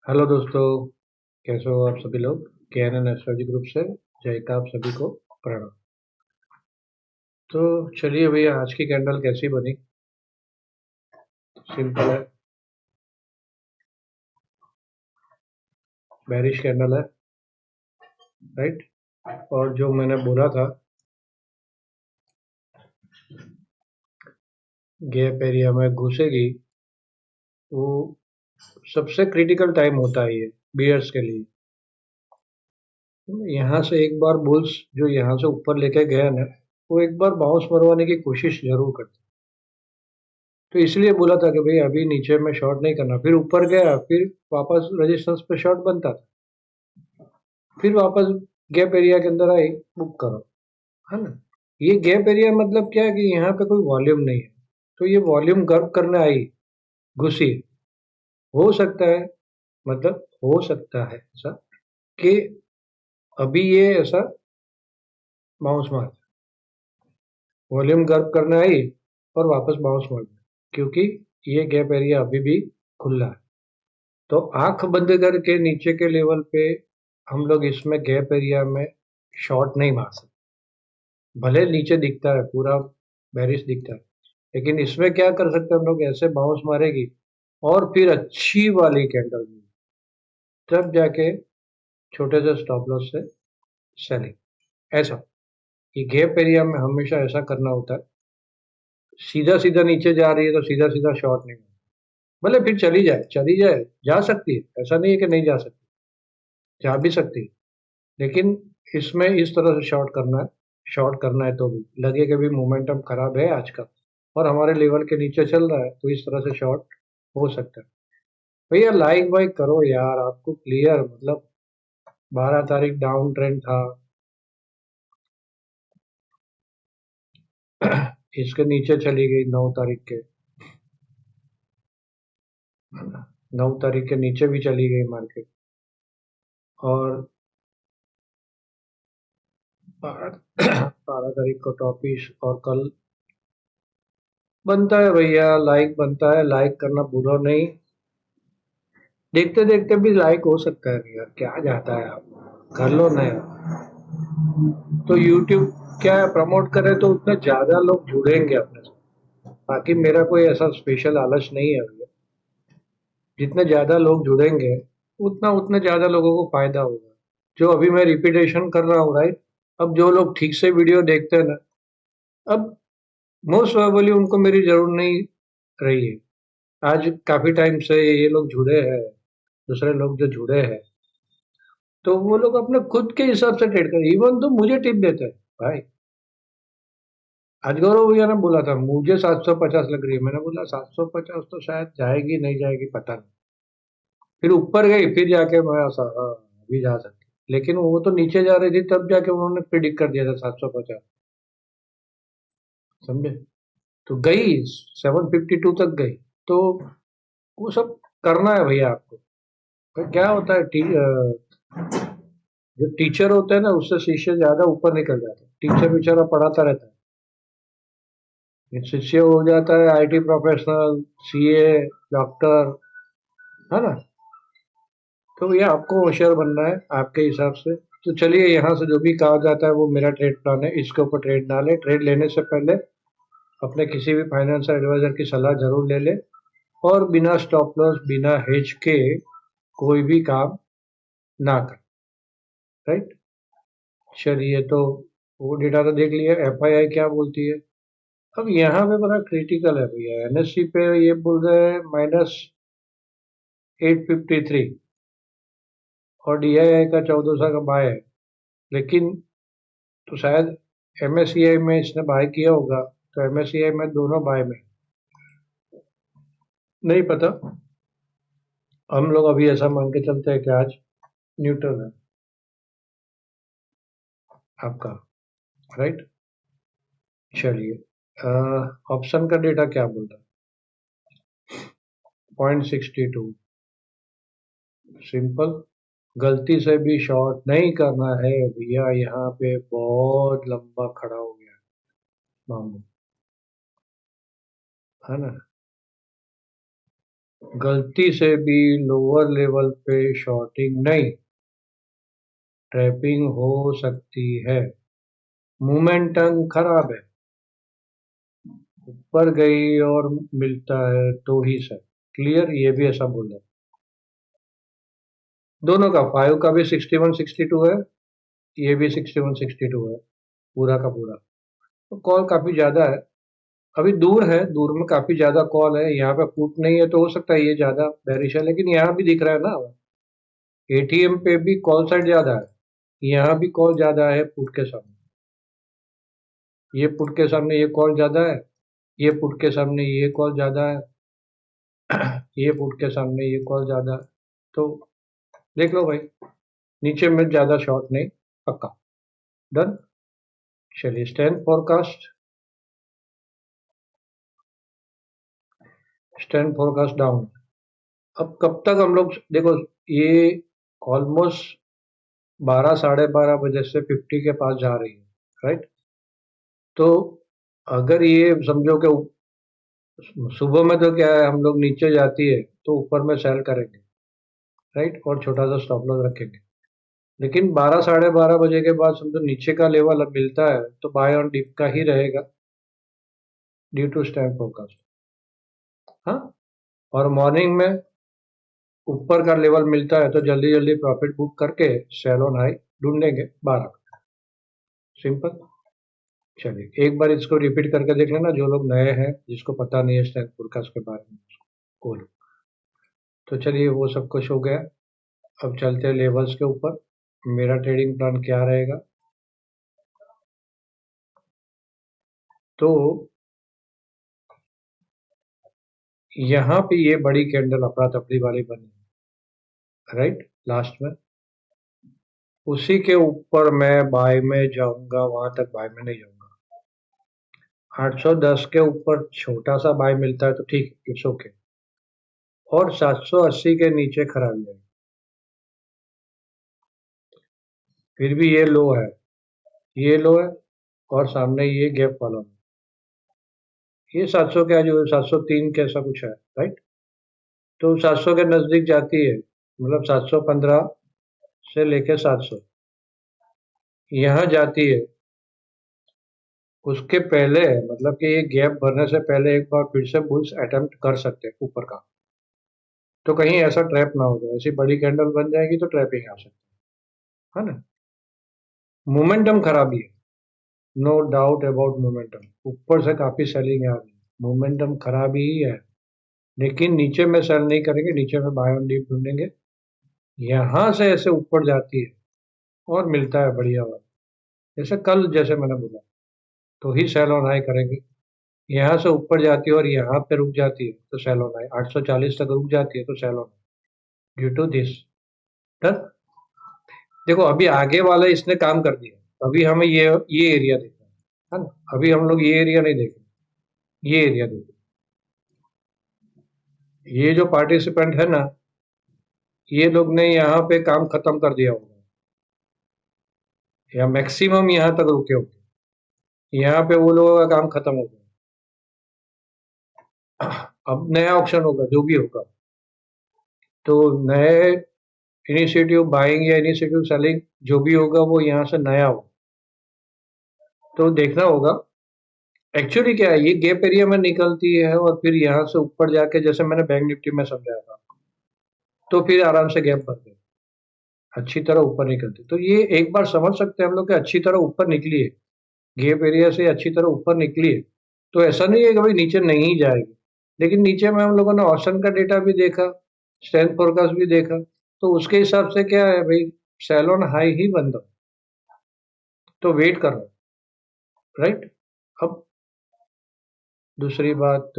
Hello दोस्तों, कैसे हो आप सभी लोग। KNN एस्ट्रोलॉजी ग्रुप से जय का आप सभी को प्रणाम। तो चलिए भैया, आज की कैंडल कैसी बनी। सिंपल है, बेरिश कैंडल है, राइट। और जो मैंने बोला था, गैप एरिया में घुसेगी, वो सबसे क्रिटिकल टाइम होता है ये बियर्स के लिए। यहाँ से एक बार बुल्स जो यहाँ से ऊपर लेके गया ना, वो एक बार बाउंस मरवाने की कोशिश जरूर करते। तो इसलिए बोला था कि भाई अभी नीचे में शॉर्ट नहीं करना, फिर ऊपर गया, फिर वापस रेजिस्टेंस पे शॉर्ट बनता था, फिर वापस गैप एरिया के अंदर आई, बुक करो, है ना। ये गैप एरिया मतलब क्या है कि यहाँ पे कोई वॉल्यूम नहीं है, तो ये वॉल्यूम गर्व करने आई, घुसी। हो सकता है, मतलब हो सकता है ऐसा कि अभी ये ऐसा बाउंस मार, वॉल्यूम गर्व करने आई और वापस बाउंस मार, क्योंकि ये गैप एरिया अभी भी खुला है। तो आंख बंद करके नीचे के लेवल पे हम लोग इसमें गैप एरिया में शॉर्ट नहीं मार सकते। भले नीचे दिखता है पूरा बेरिश दिखता है, लेकिन इसमें क्या कर सकते हैं हम लोग, ऐसे बाउंस मारेगी और फिर अच्छी वाली कैंडल में तब जाके छोटे से स्टॉप लॉस से सेलिंग। ऐसा ये गैप एरिया में हमेशा ऐसा करना होता है। सीधा सीधा नीचे जा रही है तो सीधा सीधा शॉर्ट नहीं, भले फिर चली जाए, चली जाए, जा सकती है, ऐसा नहीं है कि नहीं जा सकती, जा भी सकती है। लेकिन इसमें इस तरह से शॉर्ट करना है, शॉर्ट करना है तो भी लगे कि भी मोमेंटम खराब है आज का और हमारे लेवल के नीचे चल रहा है, तो इस तरह से शॉर्ट हो सकता है। भैया लाइक वाइक करो यार, आपको क्लियर मतलब 12 तारीख डाउन ट्रेंड था, इसके नीचे चली गई 9 तारीख के, 9 तारीख के नीचे भी चली गई मार्केट। और 12 तारीख को टॉपिश, और कल बनता है भैया, लाइक बनता है, लाइक करना बुरा नहीं। देखते देखते भी लाइक हो सकता है भैया, क्या जाता है, आप कर लो ना यार। तो यूट्यूब क्या है, प्रमोट करे तो उतने ज्यादा लोग जुड़ेंगे अपने साथ। बाकी मेरा कोई ऐसा स्पेशल आलस नहीं है भैया, जितने ज्यादा लोग जुड़ेंगे उतना उतने ज्यादा लोगों को फायदा होगा। जो अभी मैं रिपीटेशन कर रहा हूँ, राइट। अब जो लोग ठीक से वीडियो देखते हैं ना, अब मोस्ट प्रोबेबली उनको मेरी जरूरत नहीं रही है। आज काफी टाइम से ये लोग जुड़े हैं, दूसरे लोग जो जुड़े हैं, तो वो लोग अपने खुद के हिसाब से ट्रेड कर, इवन तो मुझे टिप देते हैं भाई। आज गौरव भैया ने बोला था मुझे 750 लग रही है, मैंने बोला 750 तो शायद जाएगी नहीं जाएगी पता नहीं। फिर ऊपर गई, फिर जाके मैं ऐसा हाँ अभी जा सकती, लेकिन वो तो नीचे जा रही थी तब जाके उन्होंने प्रिडिक्ट कर दिया था 750, समझे। तो गई 752 तक गई। तो वो सब करना है भैया आपको। पर क्या होता है, जो टीचर होते हैं ना, उससे शिष्य ज्यादा ऊपर निकल जाता है। टीचर बेचारा पढ़ाता रहता है, शिष्य हो जाता है IT प्रोफेशनल, CA, डॉक्टर, है ना। तो भैया आपको होशियार बनना है आपके हिसाब से। तो चलिए, यहाँ से जो भी कहा जाता है वो मेरा ट्रेड प्लान है, इसके ऊपर ट्रेड ना ले। ट्रेड लेने से पहले अपने किसी भी फाइनेंशियल एडवाइजर की सलाह जरूर ले ले, और बिना स्टॉप लॉस बिना हेज के कोई भी काम ना कर, राइट। चलिए, तो वो डेटा तो देख लिया, FII क्या बोलती है। अब यहाँ पे बड़ा क्रिटिकल है भैया, NSE पे ये बोल रहे हैं -853, और DII का 1400 का बाय है। लेकिन तो शायद MSCI में इसने बाय किया होगा, तो MSCI में दोनों बाय में, नहीं पता। हम लोग अभी ऐसा मान के चलते हैं कि आज न्यूट्रल है आपका, राइट। चलिए, ऑप्शन का डेटा क्या बोल रहा है, 0.62। सिंपल, गलती से भी शॉर्ट नहीं करना है भैया, यहाँ पे बहुत लंबा खड़ा हो गया मामू, है ना। गलती से भी लोअर लेवल पे शॉर्टिंग नहीं, ट्रैपिंग हो सकती है। मोमेंटम खराब है, ऊपर गई और मिलता है तो ही सर। क्लियर, ये भी ऐसा बोल रहा है। दोनों का 5 का भी 61-62 है, ये भी 61-62 है, पूरा का पूरा। तो कॉल काफी ज्यादा है, अभी दूर है, दूर में काफी ज्यादा कॉल है। यहाँ पे पुट नहीं है तो हो सकता है ये ज्यादा बेरिश है, लेकिन यहाँ भी दिख रहा है ना, एटीएम पे भी कॉल साइड ज्यादा है, यहाँ भी कॉल ज्यादा है पुट के सामने। ये पुट के सामने ये कॉल ज्यादा है, ये पुट के सामने ये कॉल ज्यादा है, ये पुट के सामने ये कॉल ज्यादा है। तो देख लो भाई, नीचे में ज्यादा शॉर्ट नहीं, पक्का। डन। चलिए stand forecast, stand forecast down. अब कब तक हम लोग देखो, ये ऑलमोस्ट 12 साढ़े 12 बजे से 50 के पास जा रही है, राइट। तो अगर ये समझो कि सुबह में तो क्या है, हम लोग नीचे जाती है तो ऊपर में सेल करेंगे, राइट, और छोटा सा स्टॉप लॉस रखेंगे। लेकिन 12 साढ़े 12 बजे के बाद समझो नीचे का लेवल अब मिलता है तो बाय ऑन डिप का ही रहेगा, ड्यू टू स्टैंड फोरकास्ट। हाँ, और मॉर्निंग में ऊपर का लेवल मिलता है तो जल्दी जल्दी प्रॉफिट बुक करके सेल ऑन हाई ढूंढेंगे 12। सिंपल। चलिए एक बार इसको रिपीट करके देख लेना, जो लोग नए हैं जिसको पता नहीं है स्टैंड फोरकास्ट के बारे में, बोलो। तो चलिए वो सब कुछ हो गया, अब चलते हैं लेवल्स के ऊपर। मेरा ट्रेडिंग प्लान क्या रहेगा, तो यहाँ पे ये बड़ी कैंडल अफरा तफरी वाली बनी, राइट, लास्ट में उसी के ऊपर मैं बाय में जाऊंगा, वहां तक बाय में नहीं जाऊंगा। 810 के ऊपर छोटा सा बाय मिलता है तो ठीक, इट्स ओके। और 780 के नीचे खराबी है, फिर भी ये लो है, ये लो है, और सामने ये गैप वाला है। ये 700 के आजू 703 के ऐसा कुछ है, राइट। तो 700 के नजदीक जाती है, मतलब 715 से लेके 700 यहाँ जाती है। उसके पहले, मतलब कि ये गैप भरने से पहले एक बार फिर से बुल्स अटेम्प्ट कर सकते हैं ऊपर का। तो कहीं ऐसा ट्रैप ना हो जाए, ऐसी बड़ी कैंडल बन जाएगी तो ट्रैपिंग आ सकती है ना। मोमेंटम खराबी है, नो डाउट अबाउट मोमेंटम, ऊपर से काफी सेलिंग आ रही है, मोमेंटम खराबी ही है। लेकिन नीचे में सेल नहीं करेंगे, नीचे में बाय ऑन डीप ढूंढेंगे। यहाँ से ऐसे ऊपर जाती है और मिलता है बढ़िया वाला, जैसे कल जैसे मैंने बोला, तो ही सेल ऑन हाई करेंगे। यहाँ से ऊपर जाती है और यहाँ पे रुक जाती है तो सेल ऑन हाई, 840 तक रुक जाती है तो sell on due to this. Done. देखो अभी आगे वाला इसने काम कर दिया, अभी हमें ये एरिया देखना है ना, अभी हम लोग ये एरिया नहीं देखें, ये एरिया देखें। ये जो पार्टिसिपेंट है ना, ये लोग ने यहाँ पे काम खत्म कर दिया होगा, या मैक्सिमम यहाँ तक रुके होंगे, यहाँ पे वो लोगों का काम खत्म हो गया। अब नया ऑप्शन होगा जो भी होगा, तो नए इनिशिएटिव बाइंग या इनिशिएटिव सेलिंग जो भी होगा वो यहाँ से नया हो, तो देखना होगा एक्चुअली क्या है। ये गैप एरिया में निकलती है और फिर यहाँ से ऊपर जाके, जैसे मैंने बैंक निफ्टी में समझाया था, तो फिर आराम से गैप भर दे, अच्छी तरह ऊपर निकलती। तो ये एक बार समझ सकते हैं हम लोग कि अच्छी तरह ऊपर निकली है, गैप एरिया से अच्छी तरह ऊपर निकली है। तो ऐसा नहीं है कि भाई नीचे नहीं जाएगी, लेकिन नीचे में हम लोगों ने ऑप्शन का डेटा भी देखा, स्टैंड फोरकास्ट भी देखा, तो उसके हिसाब से क्या है भाई, सेल ऑन हाई ही बन रहा, तो वेट कर रहा हूं, राइट। अब दूसरी बात,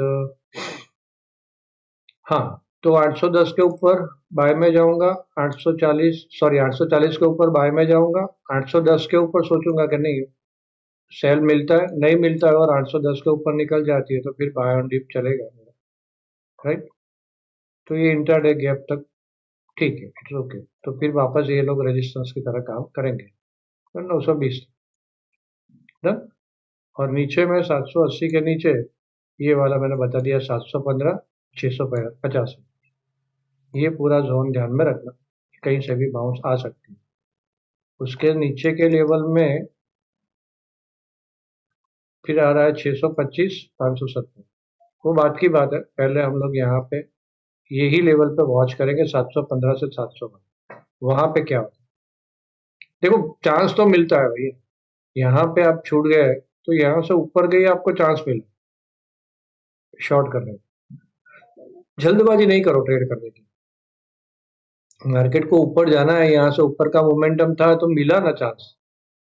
हाँ, तो 810 के ऊपर बाय में जाऊंगा, 840 सॉरी 840 के ऊपर बाय में जाऊंगा, 810 के ऊपर सोचूंगा कि नहीं सेल मिलता है, नहीं मिलता है और 810 के ऊपर निकल जाती है तो फिर बाय ऑन डिप चलेगा मेरा, राइट। तो ये इंटरडे गैप तक ठीक है, इट्स ओके। तो फिर वापस ये लोग रेजिस्टेंस की तरह काम करेंगे, तो 920 डन। और नीचे में 780 के नीचे ये वाला मैंने बता दिया, 715 650। ये पूरा जोन ध्यान में रखना, कहीं से भी बाउंस आ सकती है। उसके नीचे के लेवल में फिर आ रहा है 625, 570। वो बात की बात है, पहले हम लोग यहाँ पे यही लेवल पे वॉच करेंगे, 715 से 700 में। वहां पे क्या होता है, देखो चांस तो मिलता है भैया। यहाँ पे आप छूट गए तो यहाँ से ऊपर गई आपको चांस मिला शॉर्ट करने का। जल्दबाजी नहीं करो ट्रेड करने की। मार्केट को ऊपर जाना है, यहाँ से ऊपर का मोमेंटम था तो मिला ना चांस।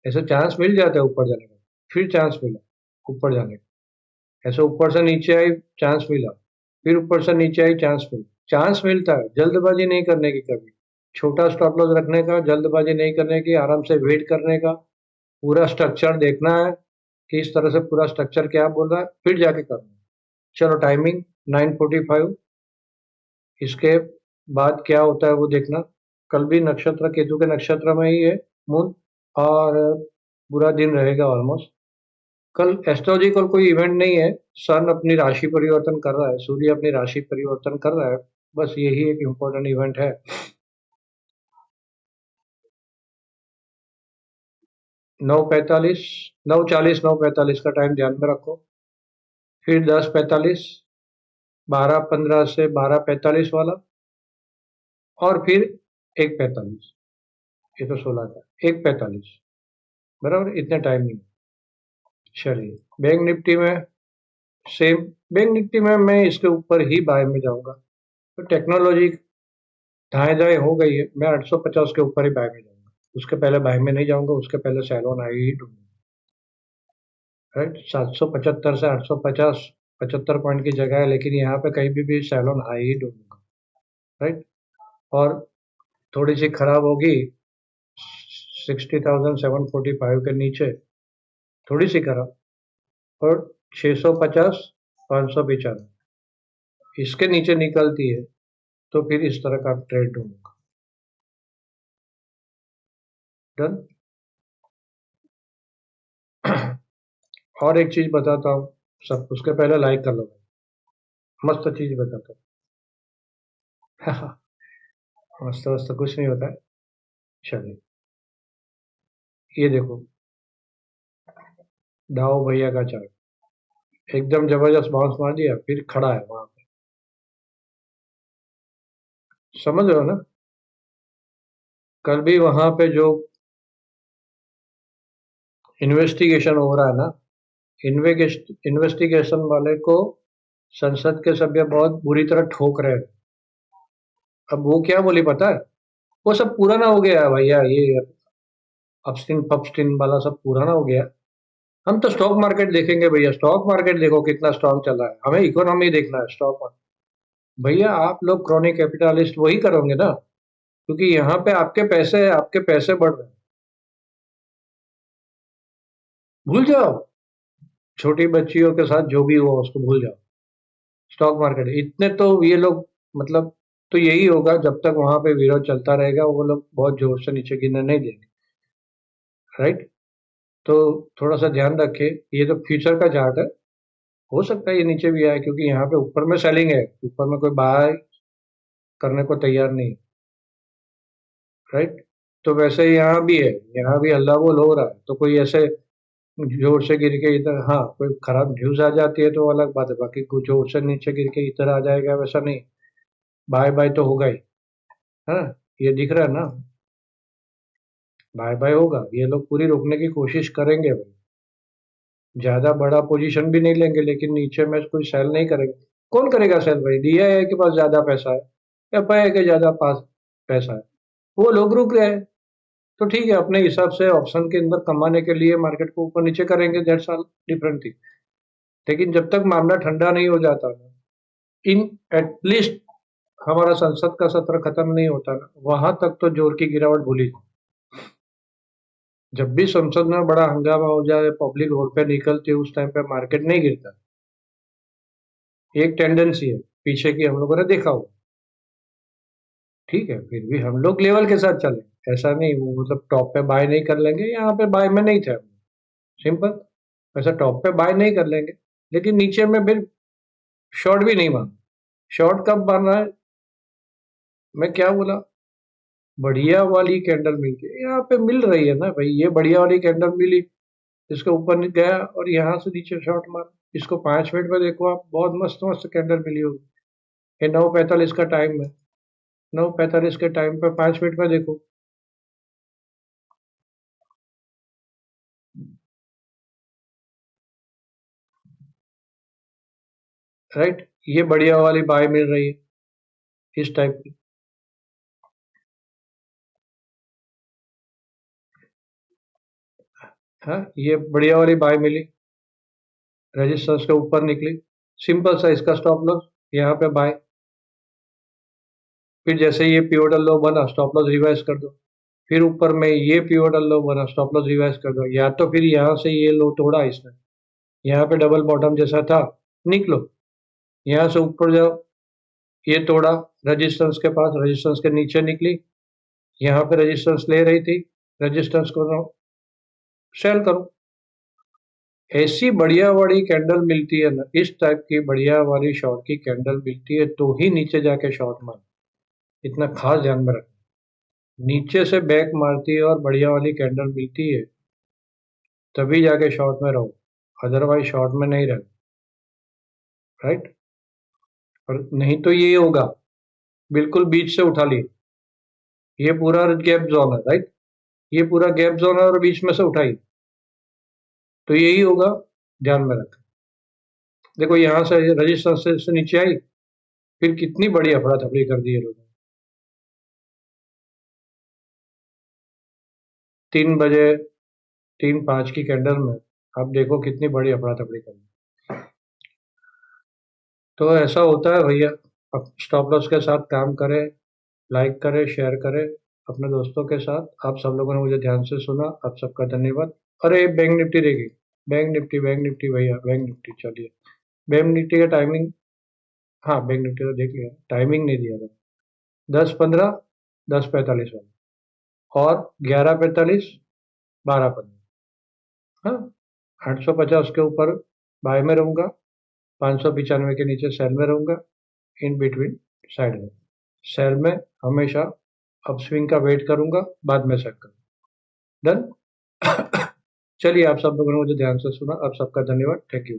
ऐसे चांस मिल जाता है ऊपर जाने का, फिर चांस मिला ऊपर जाने का। ऐसे ऊपर से नीचे आई, चांस मिला, फिर ऊपर से नीचे आई, चांस मिला। चांस मिलता है, जल्दबाजी नहीं करने की कभी। छोटा स्टॉप लॉस रखने का, जल्दबाजी नहीं करने की, आराम से वेट करने का। पूरा स्ट्रक्चर देखना है कि इस तरह से पूरा स्ट्रक्चर क्या बोल रहा है, फिर जाके करना है। चलो टाइमिंग 9:45। इसके बाद क्या होता है वो देखना। कल भी नक्षत्र केतु के नक्षत्र में ही है मून, और पूरा दिन रहेगा ऑलमोस्ट। कल एस्ट्रोलॉजिकल कोई इवेंट नहीं है। सन अपनी राशि परिवर्तन कर रहा है, सूर्य अपनी राशि परिवर्तन कर रहा है। बस यही एक इम्पोर्टेंट इवेंट है। 9:45, 9:40, 9:45 का टाइम ध्यान में रखो। फिर 10:45, 12:15 से 12:45 वाला, और फिर 1:45। ये तो 16 का, 1:45, बराबर इतने टाइम नहीं। चलिए बैंक निफ्टी में सेम। बैंक निफ्टी में मैं इसके ऊपर ही बाय में जाऊंगा। तो टेक्नोलॉजी दाएं दाएं हो गई है, मैं 850 के ऊपर ही बाय में जाऊंगा। उसके पहले बाय में नहीं जाऊंगा, उसके पहले सेल आई ही ढूंढूंगा। राइट, 775 से 850, 75 पॉइंट की जगह है, लेकिन यहाँ पे कहीं भी सेल हाई ही ढूंढूंगा। राइट, और थोड़ी सी खराब होगी 60,745 के नीचे, थोड़ी सी खराब, और 650, 595 इसके नीचे निकलती है तो फिर इस तरह का ट्रेड ढूंढूंगा। डन। और एक चीज बताता हूँ सब, उसके पहले लाइक कर लो। मस्त चीज बताता हूँ। मस्त मस्त कुछ नहीं होता है। चलिए, ये देखो दाओ भैया का चार्ट, एकदम जबरदस्त बाउंस मार दिया, फिर खड़ा है वहां पे। समझ रहे हो ना। कल भी वहां पे जो इन्वेस्टिगेशन हो रहा है ना, इन्वेस्टिगेशन वाले को संसद के सभ्य बहुत बुरी तरह ठोक रहे हैं। अब वो क्या बोली पता है, वो सब पुराना हो गया है भैया, ये अपस्टिन पपस्टिन वाला सब पुराना हो गया। हम तो स्टॉक मार्केट देखेंगे भैया, स्टॉक मार्केट देखो कितना स्ट्रांग चल रहा है, हमें इकोनॉमी देखना है, स्टॉक मार्केट। भैया आप लोग क्रॉनिक कैपिटलिस्ट वही करोगे ना, क्योंकि यहाँ पे आपके पैसे हैं, आपके पैसे बढ़ रहे हैं। भूल जाओ, छोटी बच्चियों के साथ जो भी हुआ उसको भूल जाओ। स्टॉक मार्केट इतने तो ये लोग, मतलब, तो यही होगा जब तक वहां पे विरोध चलता रहेगा, वो लोग बहुत जोर से नीचे गिरने नहीं देंगे। राइट, तो थोड़ा सा ध्यान रखे। ये तो फ्यूचर का चार्ट है, हो सकता है ये नीचे भी आए, क्योंकि यहाँ पे ऊपर में सेलिंग है, ऊपर में कोई बाय करने को तैयार नहीं। राइट, तो वैसे ही यहाँ भी है, यहाँ भी हल्ला बोल हो रहा है, तो कोई ऐसे जोर से गिर के इधर, हाँ कोई खराब न्यूज आ जाती है तो अलग बात है, बाकी कुछ जोर से नीचे गिर के इधर आ जाएगा वैसा नहीं। बाय बाय तो होगा ही, है ना। ये दिख रहा है ना, बाय बाय होगा। ये लोग पूरी रोकने की कोशिश करेंगे भाई। ज्यादा बड़ा पोजीशन भी नहीं लेंगे, लेकिन नीचे में कोई सेल नहीं करेंगे। कौन करेगा सेल भाई, डीआई के पास ज्यादा पैसा है, एफआई के ज्यादा पास पैसा है, वो लोग रुक गए। तो ठीक है, अपने हिसाब से ऑप्शन के अंदर कमाने के लिए मार्केट को ऊपर नीचे करेंगे, दैट्स ऑल, डिफरेंट थिंग। लेकिन जब तक मामला ठंडा नहीं हो जाता ना, इन एटलीस्ट हमारा संसद का सत्र खत्म नहीं होता ना, वहां तक तो जोर की गिरावट भूली जाओ। जब भी संसद में बड़ा हंगामा हो जाए, पब्लिक रोड पे निकलती है, उस टाइम पे मार्केट नहीं गिरता। एक टेंडेंसी है पीछे की, हम लोगों ने देखा हो। ठीक है, फिर भी हम लोग लेवल के साथ चले, ऐसा नहीं वो मतलब टॉप पे बाय नहीं कर लेंगे, यहाँ पे बाय में नहीं थे हम। सिंपल, वैसा टॉप पे बाय नहीं कर लेंगे, लेकिन नीचे में फिर शॉर्ट भी नहीं मारना। शॉर्ट कब मारना है, मैं क्या बोला, बढ़िया वाली कैंडल मिलती है, यहाँ पे मिल रही है ना भाई, ये बढ़िया वाली कैंडल मिली, इसके ऊपर गया और यहाँ से नीचे शॉट मारा। इसको 5 मिनट में देखो आप, बहुत मस्त मस्त कैंडल मिली होगी। ये 9:45 का टाइम है, 9:45 के टाइम पे 5 मिनट में देखो। राइट, ये बढ़िया वाली बाय मिल रही है इस टाइप की। हाँ, ये बढ़िया वाली बाय मिली, रेजिस्टेंस के ऊपर निकली, सिंपल सा इसका स्टॉप लॉस, यहाँ पे बाय। फिर जैसे ये पिवोटल लो बना, स्टॉप लॉस रिवाइज कर दो। फिर ऊपर में ये पिवोटल लो बना, स्टॉप लॉस रिवाइज कर दो। या तो फिर यहाँ से ये लो तोड़ा इसने, यहाँ पे डबल बॉटम जैसा था, निकलो, यहाँ से ऊपर जाओ, ये तोड़ा रेजिस्टेंस के पास, रेजिस्टेंस के नीचे निकली, यहाँ पे रेजिस्टेंस ले रही थी, रेजिस्टेंस को सेल करो। ऐसी बढ़िया वाली कैंडल मिलती है ना, इस टाइप की बढ़िया वाली शॉर्ट की कैंडल मिलती है तो ही नीचे जाके शॉर्ट मार, इतना खास ध्यान में रखना। नीचे से बैक मारती है और बढ़िया वाली कैंडल मिलती है तभी जाके शॉर्ट में रहो, अदरवाइज शॉर्ट में नहीं रहना। राइट, और नहीं तो ये होगा, बिल्कुल बीच से उठा लिए, ये पूरा गैप जोन है। राइट, ये पूरा गैप जोन है और बीच में से उठाई, तो यही होगा, ध्यान में रखना। देखो यहाँ से रजिस्टेंस से नीचे आई, फिर कितनी बड़ी अफरा तफरी कर दी है लोगों ने। 3 बजे, 3:05 की कैंडल में आप देखो कितनी बड़ी अफरा तफरी कर दी। तो ऐसा होता है भैया, अब स्टॉप लॉस के साथ काम करें, लाइक करें, शेयर करें अपने दोस्तों के साथ। आप सब लोगों ने मुझे ध्यान से सुना, आप सबका धन्यवाद। अरे बैंक निफ्टी रह गई, बैंक निफ्टी, बैंक निफ्टी भैया, बैंक निफ्टी चलिए। बैंक निफ्टी का टाइमिंग, हाँ बैंक निफ्टी तो देख लिया, टाइमिंग नहीं दिया था। 10:15, 10:45 वाला, और 11:45, 12:15। हाँ, 850 के ऊपर बाय में रहूंगा, 595 के नीचे सेल में रहूंगा, इन बिटवीन साइड में। सेल में हमेशा अपस्विंग का वेट करूंगा, बाद में सेट करूंगा। डन। चलिए, आप सब लोगों ने मुझे ध्यान से सुना, आप सबका धन्यवाद, थैंक यू।